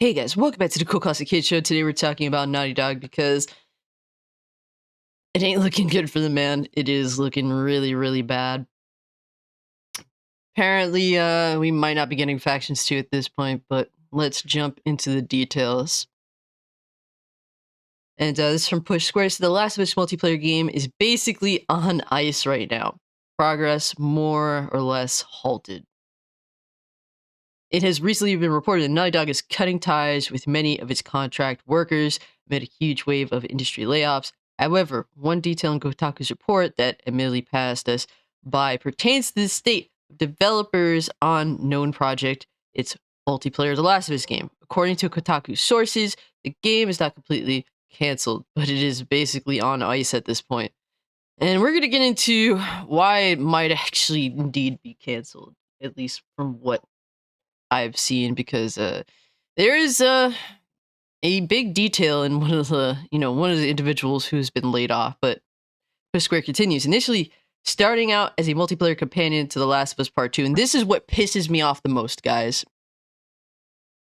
Hey guys, welcome back to the Cool Classic Kid Show. Today we're talking about Naughty Dog because it ain't looking good for the man. It is looking really, really bad. Apparently, we might not be getting Factions 2 at this point, but let's jump into the details. And this is from Push Square. So the Last of Us multiplayer game is basically on ice right now. Progress more or less halted. It has recently been reported that Naughty Dog is cutting ties with many of its contract workers amid a huge wave of industry layoffs. However, one detail in Kotaku's report that admittedly passed us by pertains to the state of developers on known project, its multiplayer The Last of Us game. According to Kotaku's sources, the game is not completely canceled, but it is basically on ice at this point. And we're going to get into why it might actually indeed be canceled, at least from what I've seen, because there is a big detail in one of the individuals who's been laid off. But Push Square continues. Initially starting out as a multiplayer companion to The Last of Us Part 2, and this is what pisses me off the most, guys.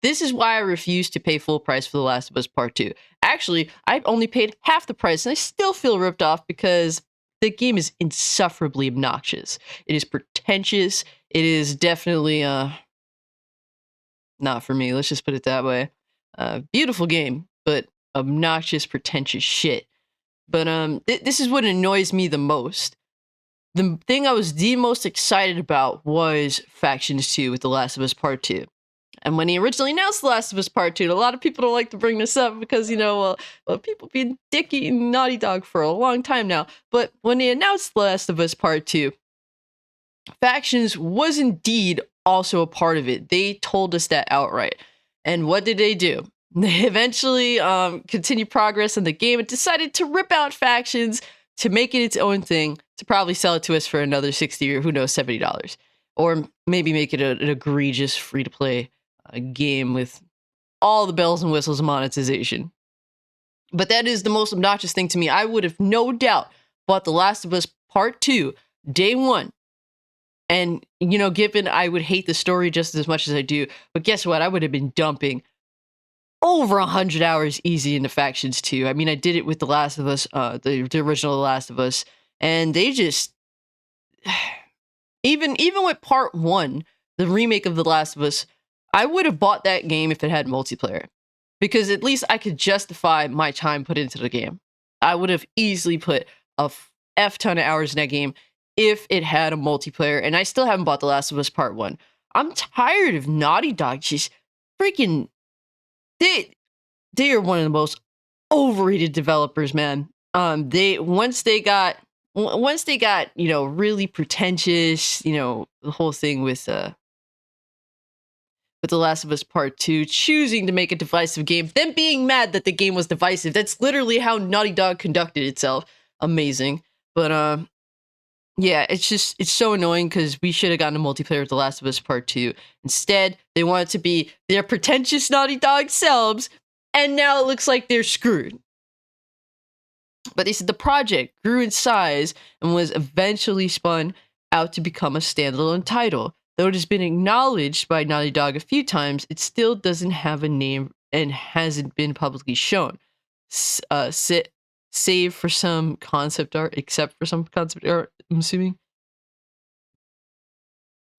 This is why I refuse to pay full price for The Last of Us Part 2. Actually, I've only paid half the price, and I still feel ripped off because the game is insufferably obnoxious. It is pretentious. It is definitely not for me. Let's just put it that way. Beautiful game, but obnoxious, pretentious shit. But this is what annoys me the most. The thing I was the most excited about was Factions 2 with The Last of Us Part 2. And when he originally announced The Last of Us Part 2, a lot of people don't like to bring this up because, people been dicky and Naughty Dog for a long time now. But when he announced The Last of Us Part 2, Factions was indeed also a part of it. They told us that outright. And what did they do? They eventually continued progress in the game and decided to rip out Factions to make it its own thing, to probably sell it to us for another $60 or who knows, $70. Or maybe make it an egregious free-to-play game with all the bells and whistles of monetization. But that is the most obnoxious thing to me. I would have no doubt bought The Last of Us Part 2 day one. And, given I would hate the story just as much as I do, but guess what? I would have been dumping over 100 hours easy into Factions 2. I mean, I did it with The Last of Us, the original The Last of Us, and they just... Even with Part 1, the remake of The Last of Us, I would have bought that game if it had multiplayer. Because at least I could justify my time put into the game. I would have easily put a F ton of hours in that game if it had a multiplayer, and I still haven't bought The Last of Us Part 1. I'm tired of Naughty Dog just freaking... They are one of the most overrated developers, man. Once they got, really pretentious, the whole thing with The Last of Us Part 2, choosing to make a divisive game, then being mad that the game was divisive. That's literally how Naughty Dog conducted itself. Amazing. But, yeah, it's so annoying because we should have gotten a multiplayer with The Last of Us Part 2. Instead, they want it to be their pretentious Naughty Dog selves, and now it looks like they're screwed. But they said the project grew in size and was eventually spun out to become a standalone title. Though it has been acknowledged by Naughty Dog a few times, it still doesn't have a name and hasn't been publicly shown. Save for some concept art, except for some concept art, I'm assuming.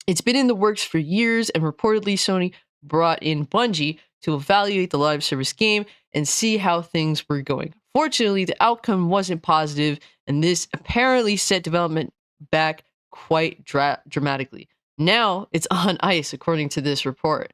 It's been in the works for years, and reportedly Sony brought in Bungie to evaluate the live service game and see how things were going. Fortunately, the outcome wasn't positive, and this apparently set development back quite dramatically. Now it's on ice, according to this report.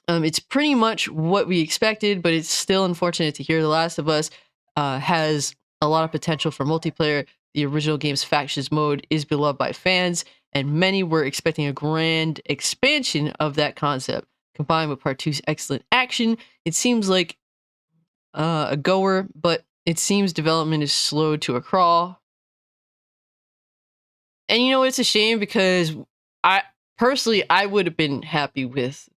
It's pretty much what we expected, but it's still unfortunate to hear The Last of Us has a lot of potential for multiplayer. The original game's Factions mode is beloved by fans, and many were expecting a grand expansion of that concept. Combined with Part 2's excellent action, it seems like a goer, but it seems development is slowed to a crawl. And it's a shame because I would have been happy with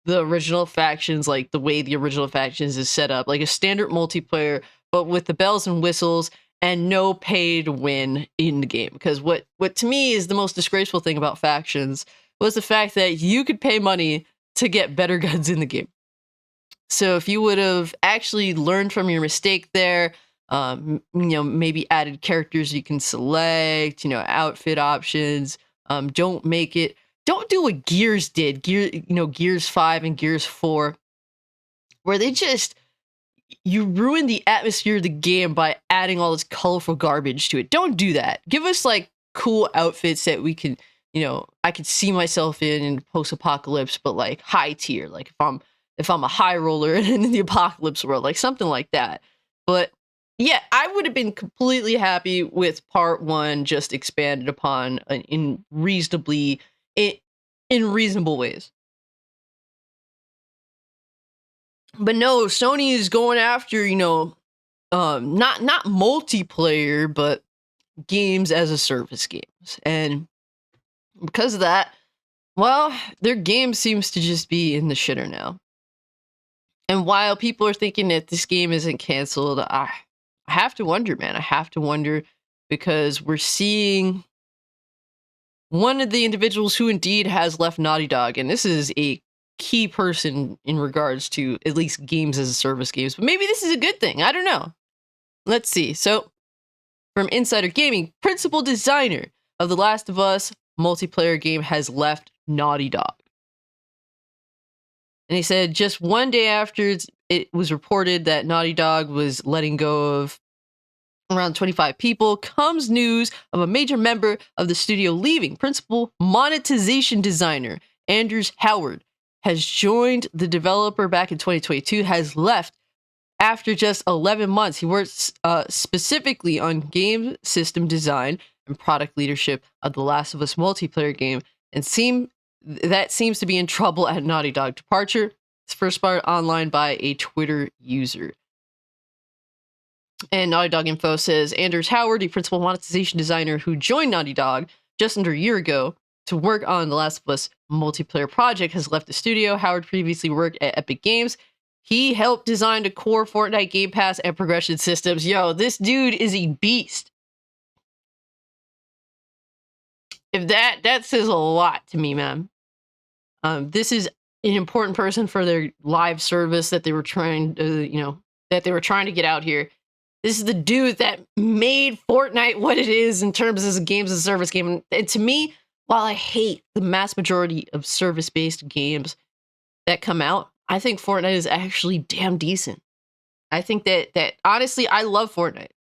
the original Factions, like the way the original Factions is set up, like a standard multiplayer, but with the bells and whistles and no pay to win in the game. Because what to me is the most disgraceful thing about Factions was the fact that you could pay money to get better guns in the game. So if you would have actually learned from your mistake there, maybe added characters you can select, outfit options, don't do what Gears did, Gears 5 and Gears 4, where you ruin the atmosphere of the game by adding all this colorful garbage to it. Don't do that. Give us like cool outfits that we can, I could see myself in post-apocalypse, but like high tier. Like if I'm a high roller in the apocalypse world, like something like that. But yeah, I would have been completely happy with part 1 just expanded upon in reasonable ways. But no, Sony is going after, not multiplayer, but games as a service games. And because of that, well, their game seems to just be in the shitter now. And while people are thinking that this game isn't canceled, I have to wonder, man. I have to wonder, because we're seeing one of the individuals who indeed has left Naughty Dog, and this is a key person in regards to at least games as a service games, but maybe this is a good thing. I don't know. Let's see. So, from Insider Gaming, principal designer of The Last of Us multiplayer game has left Naughty Dog. And he said just one day after it was reported that Naughty Dog was letting go of around 25 people, comes news of a major member of the studio leaving. Principal monetization designer Anders Howard has joined the developer back in 2022, has left after just 11 months. He works specifically on game system design and product leadership of The Last of Us multiplayer game, and seems to be in trouble at Naughty Dog. Departure is first spotted online by a Twitter user. And Naughty Dog Info says, Anders Howard, the principal monetization designer who joined Naughty Dog just under a year ago to work on The Last of Us multiplayer project, has left the studio. Howard previously worked at Epic Games. He helped design the core Fortnite Game Pass and progression systems. Yo, this dude is a beast. If that says a lot to me, man. This is an important person for their live service that they were trying to, get out here. This is the dude that made Fortnite what it is in terms of games as a service game. And to me, while I hate the mass majority of service-based games that come out, I think Fortnite is actually damn decent. I think that honestly, I love Fortnite.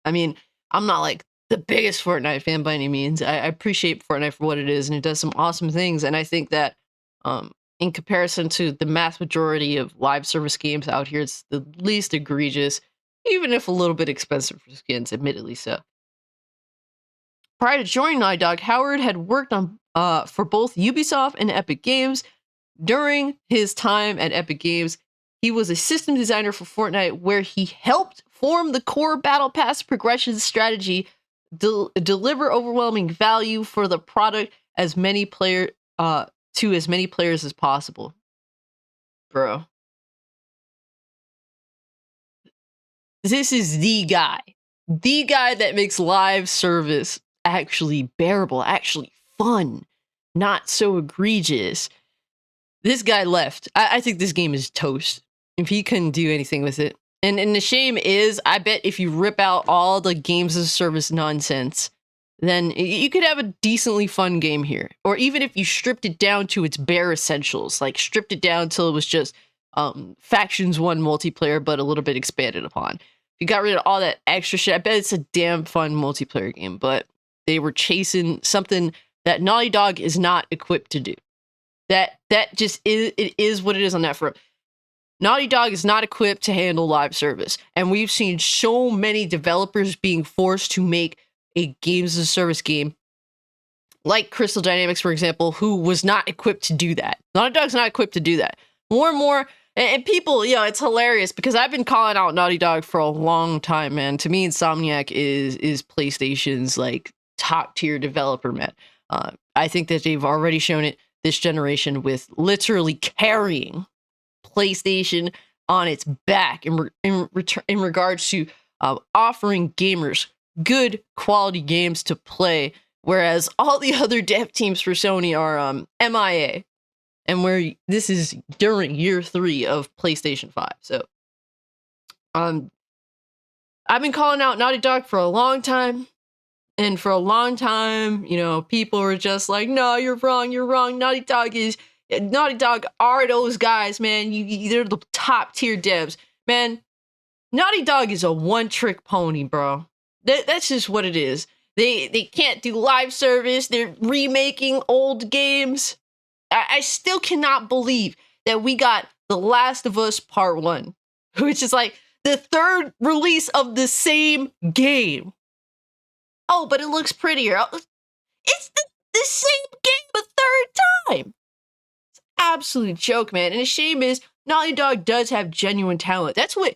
I mean, I'm not like the biggest Fortnite fan by any means. I appreciate Fortnite for what it is, and it does some awesome things. And I think that in comparison to the mass majority of live service games out here, it's the least egregious, even if a little bit expensive for skins, admittedly so. Prior to joining Naughty Dog, Howard had worked on for both Ubisoft and Epic Games. During his time at Epic Games, he was a system designer for Fortnite, where he helped form the core Battle Pass progression strategy, deliver overwhelming value for the product to as many players as possible. Bro. This is the guy that makes live service actually bearable, actually fun, not so egregious. This guy left. I think this game is toast if he couldn't do anything with it. And the shame is, I bet if you rip out all the games as a service nonsense, then you could have a decently fun game here. Or even if you stripped it down to its bare essentials, like stripped it down till it was just Factions 1 multiplayer, but a little bit expanded upon. If you got rid of all that extra shit, I bet it's a damn fun multiplayer game. But they were chasing something that Naughty Dog is not equipped to do. That just is, it is what it is on that front. Naughty Dog is not equipped to handle live service. And we've seen so many developers being forced to make a games as a service game, like Crystal Dynamics, for example, who was not equipped to do that. Naughty Dog's not equipped to do that. More and more, and people, it's hilarious because I've been calling out Naughty Dog for a long time, man. To me, Insomniac is PlayStation's like top tier developer, man. I think that they've already shown it this generation with literally carrying PlayStation on its back in regards to offering gamers good quality games to play, whereas all the other dev teams for Sony are MIA. and this is during year 3 of PlayStation 5. So, um, I've been calling out Naughty Dog for a long time. And for a long time, people were just like, "No, you're wrong. You're wrong. Naughty Dog are those guys, man. They're the top tier devs, man. Naughty Dog is a one-trick pony, bro. That's just what it is. They can't do live service. They're remaking old games. I still cannot believe that we got The Last of Us Part 1, which is like the third release of the same game. Oh, but it looks prettier. It's the same game a third time. It's an absolute joke, man. And the shame is Naughty Dog does have genuine talent. That's what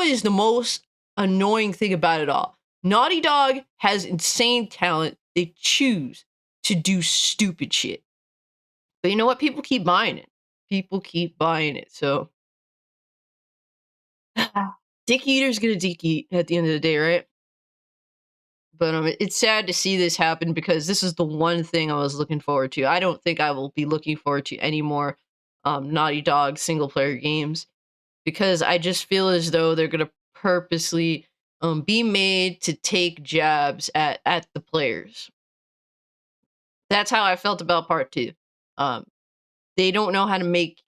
is the most annoying thing about it all. Naughty Dog has insane talent. They choose to do stupid shit. But you know what? People keep buying it. People keep buying it. So Dick Eater's gonna dick eat at the end of the day, right? But it's sad to see this happen because this is the one thing I was looking forward to. I don't think I will be looking forward to any more Naughty Dog single player games because I just feel as though they're gonna purposely be made to take jabs at the players. That's how I felt about part 2. Um, they don't know how to make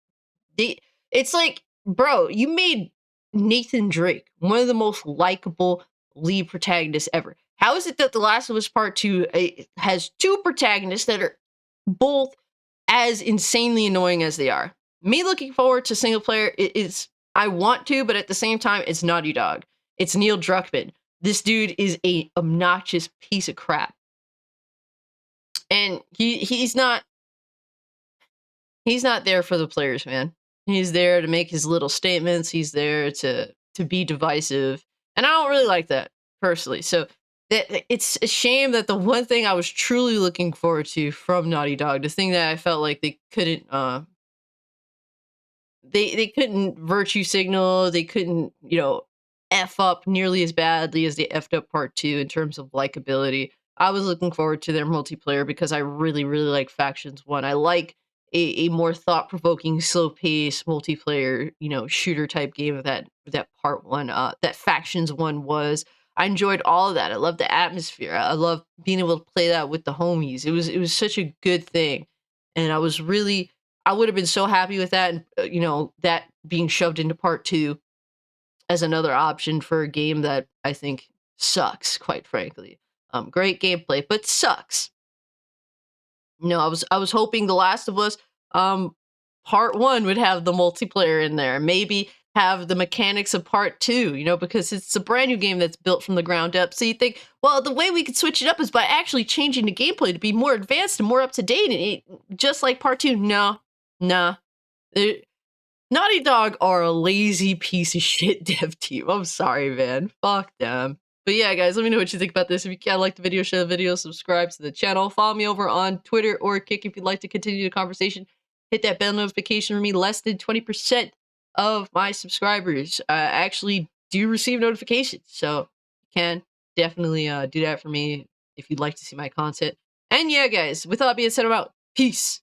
it's like, bro, you made Nathan Drake one of the most likable lead protagonists ever. How is it that The Last of Us Part 2 has 2 protagonists that are both as insanely annoying as they are? Me looking forward to single player is I want to, but at the same time, it's Naughty Dog. It's Neil Druckmann. This dude is a obnoxious piece of crap. And he's not there for the players, man. He's there to make his little statements. He's there to be divisive, and I don't really like that personally. So it's a shame that the one thing I was truly looking forward to from Naughty Dog, the thing that I felt like they couldn't they couldn't virtue signal, they couldn't, F up nearly as badly as they effed up part 2 in terms of likability. I was looking forward to their multiplayer because I really, really like Factions 1. I like a more thought-provoking, slow-paced multiplayer, shooter type game that part 1, that Factions 1 was. I enjoyed all of that. I love the atmosphere. I love being able to play that with the homies. It was such a good thing. And I would have been so happy with that, and that being shoved into part 2 as another option for a game that I think sucks, quite frankly. Great gameplay, but sucks. I was hoping The Last of Us part 1 would have the multiplayer in there. Maybe have the mechanics of part 2, because it's a brand new game that's built from the ground up. So you think, well, the way we could switch it up is by actually changing the gameplay to be more advanced and more up to date, and just like part 2. No, nah. Naughty Dog are a lazy piece of shit dev team. I'm sorry, man. Fuck them. But yeah, guys, let me know what you think about this. If you can, like the video, share the video, subscribe to the channel. Follow me over on Twitter or Kick if you'd like to continue the conversation. Hit that bell notification for me. Less than 20% of my subscribers actually do receive notifications. So you can definitely do that for me if you'd like to see my content. And yeah, guys, with all that being said, I'm out. Peace.